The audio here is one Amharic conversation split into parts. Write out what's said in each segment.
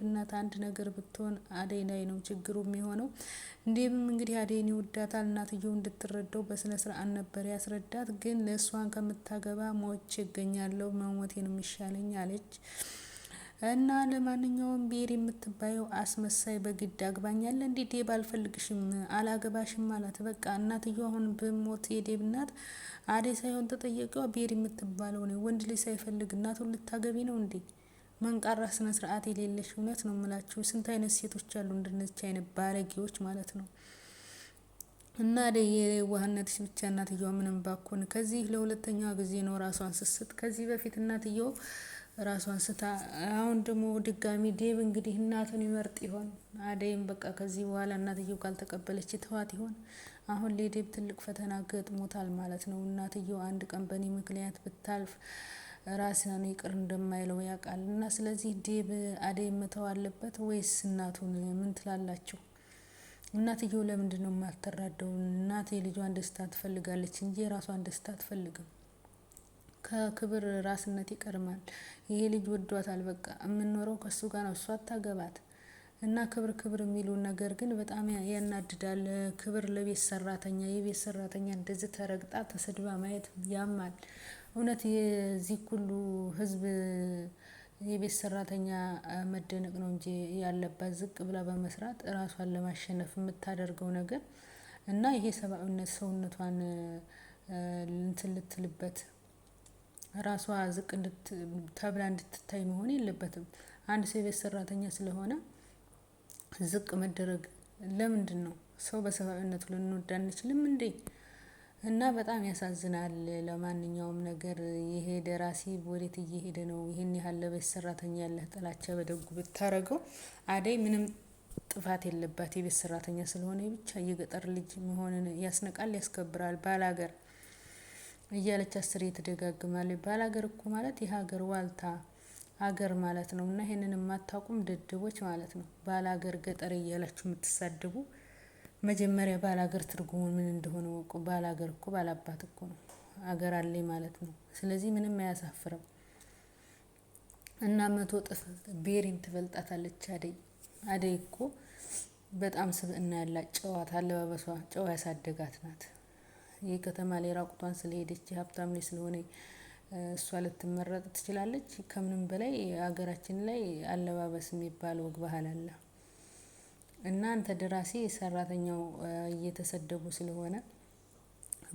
እናት አንድ ነገር ብትሆን አደይ ላይ ነው ችግሩ የሚሆነው። እንዴምም እንግዲህ አደይን ይወዳታል። እናትየው እንድትረዳው በስነ ስርዓት ነበር ያስረዳት። ግን ለእሷን ከምታገባ ሞቼ እገኛለሁ፣ መሞቴ ነው የሚሻለኝ አለች። እና ለማንኛውም ቤሪ የምትባየው አስመሳይ በግድ አግባኛለ እንዴ ዴብ አልፈልግሽም አላገባሽም ማለት በቃ እናትየው አሁን በሞት የዴብ እናት አደይ ሳይሆን ተጠየቀው ቤሪ የምትባለው ነው። ወንድ ልጅ ሳይፈልግ እናቱን ልታገቢ ነው እንዴ? መንቃራ ስነ ስርዓት የሌለሽ እውነት ነው የምላችሁ። ስንት አይነት ሴቶች አሉ እንደነዚህ አይነት ባለጌዎች ማለት ነው። እና አደይ የዋህነትሽ ብቻ እናትየዋ ምንም ባኮን ከዚህ ለሁለተኛዋ ጊዜ ነው ራሷን ስስት። ከዚህ በፊት እናትየው ራሷን ስታ፣ አሁን ደግሞ ድጋሚ ዴብ እንግዲህ እናቱን ይመርጥ ይሆን? አደይም በቃ ከዚህ በኋላ እናትየው ካልተቀበለች ተዋት ይሆን? አሁን ለዴብ ትልቅ ፈተና ገጥሞታል ማለት ነው። እናትየው አንድ ቀን በእኔ ምክንያት ብታልፍ ራስን ይቅር እንደማይለው ያውቃል። እና ስለዚህ ዴብ አደይ መተው አለበት ወይስ እናቱን? ምን ትላላችሁ? እናትየው ለምንድን ነው የማትራደው? እናት የልጇን ደስታ ትፈልጋለች እንጂ የራሷን ደስታ አትፈልግም። ከክብር ራስነት ይቀድማል። ይሄ ልጅ ወዷታል። በቃ የምንኖረው ከሱ ጋር ነው፣ እሷ አታገባት። እና ክብር ክብር የሚሉ ነገር ግን በጣም ያናድዳል። ክብር ለቤት ሰራተኛ፣ የቤት ሰራተኛ እንደዚህ ተረግጣ ተሰድባ ማየት ያማል። እውነት የዚህ ሁሉ ህዝብ የቤት ሰራተኛ መደነቅ ነው እንጂ ያለባት ዝቅ ብላ በመስራት ራሷን ለማሸነፍ የምታደርገው ነገር እና ይሄ ሰብአዊነት ሰውነቷን እንትን ልትልበት ራሷ ዝቅ ተብላ እንድትታይ መሆን የለበትም። አንድ ሰው የቤት ሰራተኛ ስለሆነ ዝቅ መደረግ ለምንድን ነው? ሰው በሰብአዊነቱ ልንወዳ አንችልም እንዴ? እና በጣም ያሳዝናል። ለማንኛውም ነገር ይሄ ደራሲ ወዴት እየሄደ ነው? ይሄን ያህል ለቤት ሰራተኛ ያለህ ጥላቻ በደጉ ብታረገው። አደይ ምንም ጥፋት የለባት። የቤት ሰራተኛ ስለሆነ ብቻ የገጠር ልጅ መሆንን ያስነቃል፣ ያስከብራል። ባላገር እያለች አስሬ ትደጋግማለች። ባላገር እኮ ማለት የሀገር ዋልታ ሀገር ማለት ነው። እና ይሄንን የማታውቁም ደደቦች ማለት ነው። ባላገር ገጠር እያላችሁ የምትሳደቡ መጀመሪያ ባላገር ትርጉሙ ምን እንደሆነ ወቁ። ባላገር እኮ ባላባት እኮ ነው፣ አገር አለኝ ማለት ነው። ስለዚህ ምንም አያሳፍርም። እና 100 እጥፍ ቤሪን ትበልጣታለች አደይ። አደይ እኮ በጣም ስብዕና ያላት ጨዋታ፣ አለባበሷ ጨዋ ያሳደጋት ናት። ይህ ከተማ ላይ ራቁቷን ስለሄደች ሀብታም ላይ ስለሆነ እሷ ልትመረጥ ትችላለች። ከምንም በላይ ሀገራችን ላይ አለባበስ የሚባል ወግ ባህል አለ። እናንተ ደራሲ ሰራተኛው እየተሰደቡ ስለሆነ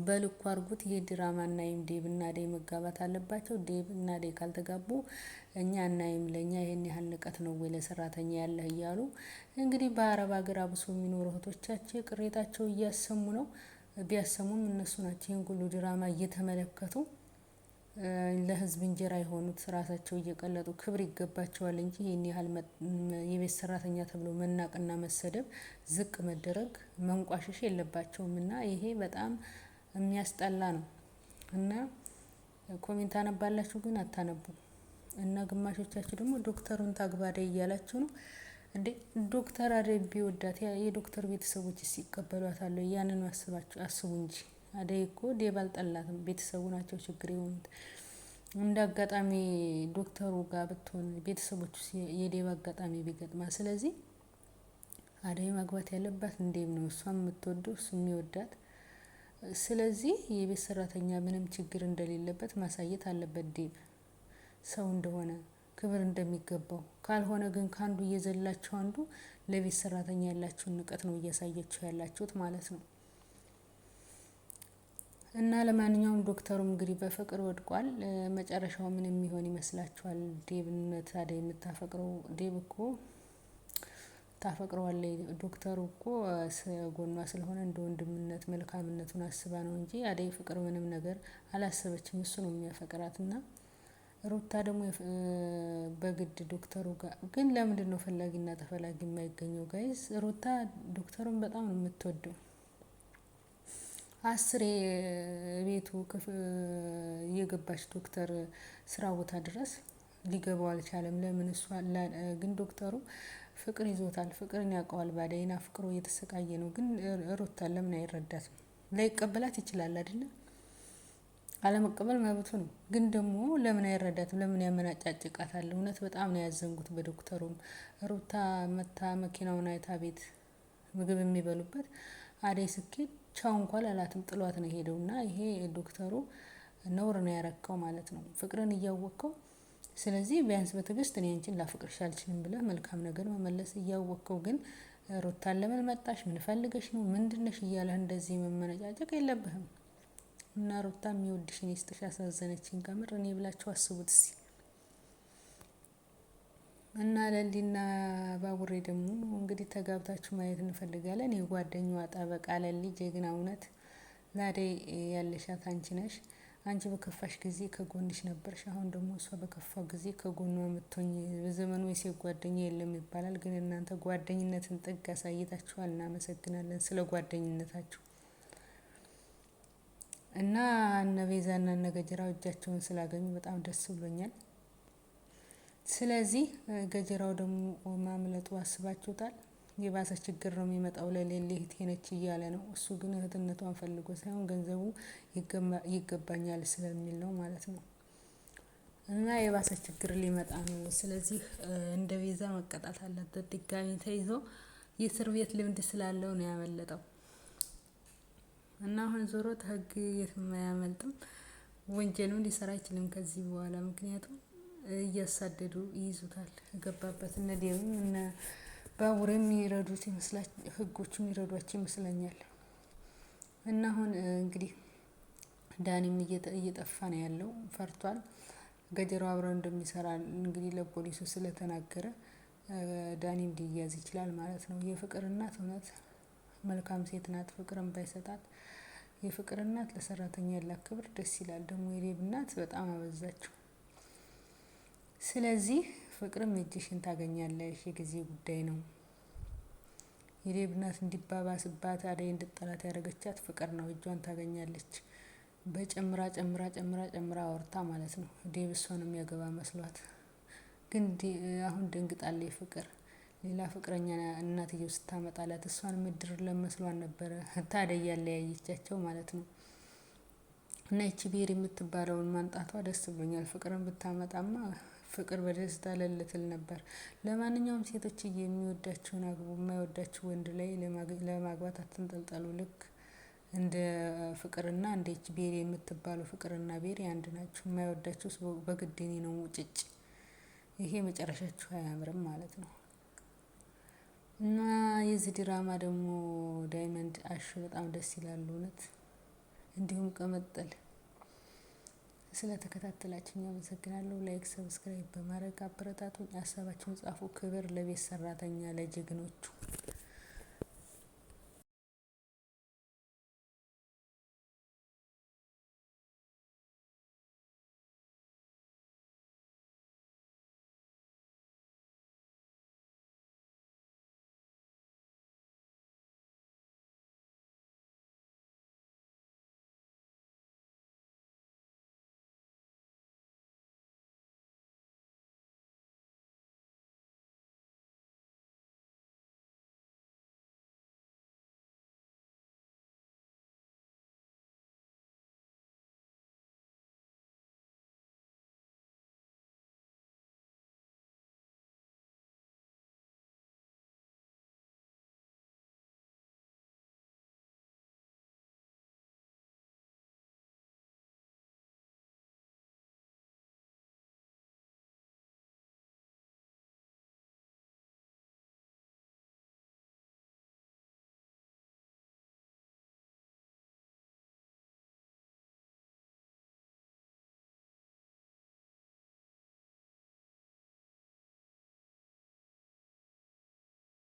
በልኩ አርጉት። ይሄ ድራማ እናይም። ዴብ እና አደይ መጋባት አለባቸው። ዴብ እና አደይ ካልተጋቡ እኛ እናይም። ለኛ ይሄን ያህል ንቀት ነው ወይ ለሰራተኛ ያለህ እያሉ እንግዲህ በአረብ ሀገር አብሶ የሚኖሩ እህቶቻችን ቅሬታቸው እያሰሙ ነው። ቢያሰሙም እነሱ ናቸው ይሄን ሁሉ ድራማ እየተመለከቱ ለህዝብ እንጀራ የሆኑት ራሳቸው እየቀለጡ ክብር ይገባቸዋል እንጂ ይሄን ያህል የቤት ሰራተኛ ተብሎ መናቅና መሰደብ፣ ዝቅ መደረግ፣ መንቋሸሽ የለባቸውም። እና ይሄ በጣም የሚያስጠላ ነው። እና ኮሜንት አነባላችሁ ግን አታነቡ። እና ግማሾቻችሁ ደግሞ ዶክተሩን ታግባ አደይ እያላችሁ ነው እንዴ? ዶክተር አደይ ቢወዳት የዶክተር ቤተሰቦች ሲቀበሏታል? ያንን አስባችሁ አስቡ እንጂ። አደይ እኮ ዴብ አልጠላትም፣ ቤተሰቡ ናቸው ችግር የሆኑት። እንደ አጋጣሚ ዶክተሩ ጋር ብትሆን ቤተሰቦቹ የዴብ አጋጣሚ ቢገጥማ፣ ስለዚህ አደይ ማግባት ያለባት እንዴም ነው። እሷም የምትወደው እሱ የሚወዳት። ስለዚህ የቤት ሰራተኛ ምንም ችግር እንደሌለበት ማሳየት አለበት። ዴብ ሰው እንደሆነ ክብር እንደሚገባው። ካልሆነ ግን ካንዱ እየዘላችሁ አንዱ ለቤት ሰራተኛ ያላችሁን ንቀት ነው እያሳያችሁ ያላችሁት ማለት ነው። እና ለማንኛውም ዶክተሩም እንግዲህ በፍቅር ወድቋል። መጨረሻው ምን የሚሆን ይመስላችኋል? ዴብነት አደይ የምታፈቅረው ዴብ እኮ ታፈቅረዋለች። ዶክተሩ እኮ ጎኗ ስለሆነ እንደ ወንድምነት መልካምነቱን አስባ ነው እንጂ አደይ ፍቅር ምንም ነገር አላሰበችም። እሱ ነው የሚያፈቅራት። እና ሩታ ደግሞ በግድ ዶክተሩ ጋር ግን ለምንድን ነው ፈላጊና ተፈላጊ የማይገኘው? ጋይስ ሩታ ዶክተሩን በጣም ነው የምትወደው። 10 ቤቱ እየገባች ዶክተር ስራ ቦታ ድረስ ሊገባው አልቻለም። ለምን? እሷ ግን ዶክተሩ ፍቅር ይዞታል። ፍቅርን ያውቀዋል። ባደይና ፍቅሩ እየተሰቃየ ነው። ግን ሩታ ለምን አይረዳትም? ላይቀበላት ይችላል አይደል? አለመቀበል መብቱ ነው። ግን ደግሞ ለምን አይረዳትም? ለምን ያመናጫጭቃታል? እውነት በጣም ነው ያዘንጉት በዶክተሩም። ሩታ መታ መኪናውን አይታ ቤት ምግብ የሚበሉበት አደይ ስኬት ቻው እንኳን አላትም፣ ጥሏት ነው ሄደው እና ይሄ ዶክተሩ ነውር ነው ያረከው ማለት ነው፣ ፍቅርን እያወቅከው። ስለዚህ ቢያንስ በትዕግስት እኔ አንቺን ላፍቅርሽ አልችልም ብለህ መልካም ነገር መመለስ እያወቅከው፣ ግን ሩታን ለምን መጣሽ? ምን ፈልገሽ ነው? ምንድነሽ? እያለህ እንደዚህ መመነጫጨቅ የለብህም። እና ሩታ የሚወድሽን ይስጥሽ። ያሳዘነችኝ ከምር እኔ ብላችሁ አስቡት እስኪ። እና ለሊና ባቡሬ ደግሞ እንግዲህ ተጋብታችሁ ማየት እንፈልጋለን። የጓደኛዋ ጠበቃ ለሊ ጀግና፣ እውነት ለአደይ ያለሻት አንቺ ነሽ። አንቺ በከፋሽ ጊዜ ከጎንሽ ነበርሽ። አሁን ደግሞ እሷ በከፋው ጊዜ ከጎኗ የምትሆኝ። በዘመኑ የሴት ጓደኛ የለም ይባላል፣ ግን እናንተ ጓደኝነትን ጥግ አሳይታችኋል። እናመሰግናለን ስለ ጓደኝነታችሁ። እና እነ ቤዛና እነ ገጀራው እጃቸውን ስላገኙ በጣም ደስ ብሎኛል። ስለዚህ ገጀራው ደግሞ ማምለጡ አስባችሁታል? የባሰ ችግር ነው የሚመጣው። ለሌሌ እህቴ ነች እያለ ነው እሱ። ግን እህትነቷን ፈልጎ ሳይሆን ገንዘቡ ይገባኛል ስለሚል ነው ማለት ነው። እና የባሰ ችግር ሊመጣ ነው። ስለዚህ እንደ ቤዛ መቀጣት አለበት። ድጋሚ ተይዞ የእስር ቤት ልምድ ስላለው ነው ያመለጠው። እና አሁን ዞሮ ህግ የትም አያመልጥም። ወንጀሉን ሊሰራ አይችልም ከዚህ በኋላ፣ ምክንያቱም እያሳደዱ ይይዙታል። ገባበት። እነ ዴብም እነ ባቡሬ የሚረዱት ይመስላል፣ ህጎቹ የሚረዷቸው ይመስለኛል። እና አሁን እንግዲህ ዳኒም እየጠፋ ነው ያለው፣ ፈርቷል። ገጀራው አብረው እንደሚሰራ እንግዲህ ለፖሊሱ ስለተናገረ ዳኒም ሊያዝ ይችላል ማለት ነው። የፍቅር እናት እውነት መልካም ሴት ናት። ፍቅርን ባይሰጣት የፍቅር እናት ለሰራተኛ ያላት ክብር ደስ ይላል። ደግሞ የዴብ እናት በጣም አበዛችው። ስለዚህ ፍቅርም እጅሽን ታገኛለሽ፣ የጊዜ ጉዳይ ነው። የዴብ እናት እንዲባባስባት አደይ እንድጠላት ያደረገቻት ፍቅር ነው። እጇን ታገኛለች። በጨምራ ጨምራ ጨምራ ጨምራ አወርታ ማለት ነው። ዴብ እሷን የሚያገባ መስሏት፣ ግን አሁን ደንግጣለች ፍቅር። ሌላ ፍቅረኛ እናትየው ስታመጣላት እሷን ምድር ለመስሏን ነበረ። ታዲያ ያለያየቻቸው ማለት ነው። እና ይቺ ብሄር የምትባለውን ማንጣቷ ደስ ብሎኛል። ፍቅርን ብታመጣማ ፍቅር በደስታ ለልትል ነበር። ለማንኛውም ሴቶች የሚወዳችሁን አግቡ፣ የማይወዳችሁ ወንድ ላይ ለማግባት አትንጠልጠሉ። ልክ እንደ ፍቅርና እንደ ይቺ ብሄር የምትባለው ፍቅርና ብሄር አንድ ናችሁ። የማይወዳችሁ በግድኔ ነው ሙጭጭ። ይሄ መጨረሻችሁ አያምርም ማለት ነው። እና የዚህ ድራማ ደግሞ ዳይመንድ አሹ በጣም ደስ ይላሉ እውነት። እንዲሁም ቅምጥል። ስለተከታተላችሁኝ አመሰግናለሁ። ላይክ ሰብስክራይብ በማድረግ አበረታቱኝ። ሀሳባችሁን ጻፉ። ክብር ለቤት ሰራተኛ ለጀግኖቹ።